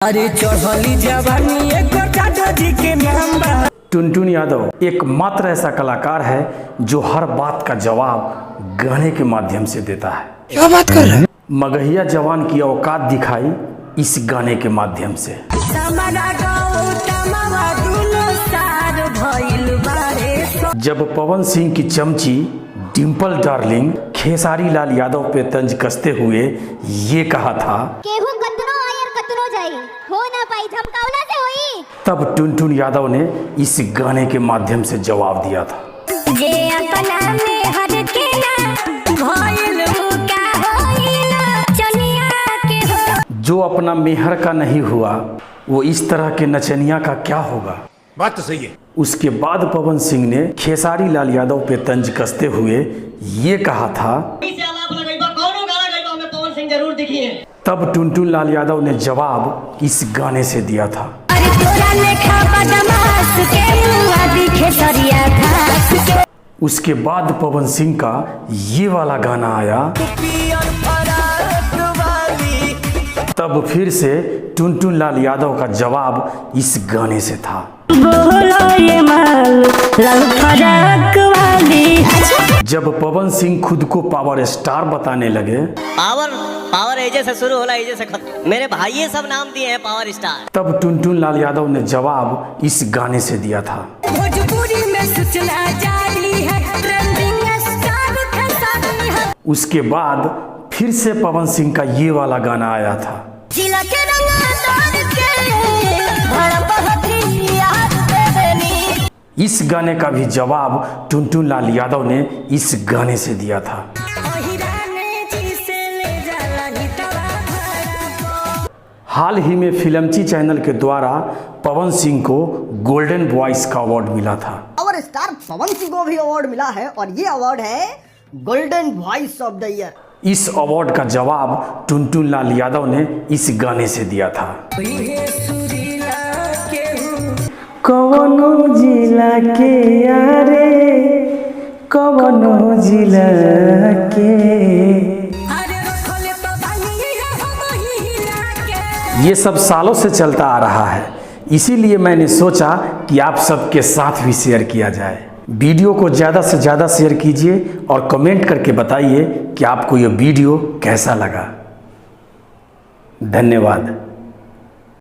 अरे चढ़ली जवानी जी के नाम बा। टुनटुन यादव एकमात्र ऐसा कलाकार है जो हर बात का जवाब गाने के माध्यम से देता है। क्या बात कर रहे हैं? मगहिया जवान की औकात दिखाई इस गाने के माध्यम से। जब पवन सिंह की चमची डिम्पल डार्लिंग खेसारी लाल यादव पे तंज कसते हुए ये कहा था, हो ना पाई धमकावला से होई। तब टुनटुन यादव ने इस गाने के माध्यम से जवाब दिया था, जे अपना में हर के ना भइल का होइल चनिया के हो। जो अपना मेहर का नहीं हुआ वो इस तरह के नचनिया का क्या होगा। बात तो सही है। उसके बाद पवन सिंह ने खेसारी लाल यादव पे तंज कसते हुए ये कहा था, तब टुनटुन लाल यादव ने जवाब इस गाने से दिया था। उसके बाद पवन सिंह का ये वाला गाना आया, तब फिर से टुनटुन लाल यादव का जवाब इस गाने से था। जब पवन सिंह खुद को पावर स्टार बताने लगे, पावर एजे से शुरू होला एजे से खत्म, मेरे भाई सब नाम दिए हैं पावर स्टार, तब टुनटुन लाल यादव ने जवाब इस गाने से दिया था। भोजपुरी में सूचना जारी है, ट्रेंडिंग स्टार खेसारी है। उसके बाद फिर से पवन सिंह का ये वाला गाना आया था, जिला के इस गाने का भी जवाब टुनटुन लाल यादव ने इस गाने से दिया था। हाल ही में फिल्मची चैनल के द्वारा पवन सिंह को गोल्डन वॉइस का अवार्ड मिला था। पावर स्टार पवन सिंह को भी अवार्ड मिला है और ये अवार्ड है golden voice of the year. इस अवार्ड का जवाब टुनटुन लाल यादव ने इस गाने से दिया था, कवनो जिला के यारे कवनो जिला के। ये सब सालों से चलता आ रहा है, इसीलिए मैंने सोचा कि आप सबके साथ भी शेयर किया जाए। वीडियो को ज़्यादा से ज़्यादा शेयर कीजिए और कमेंट करके बताइए कि आपको ये वीडियो कैसा लगा। धन्यवाद।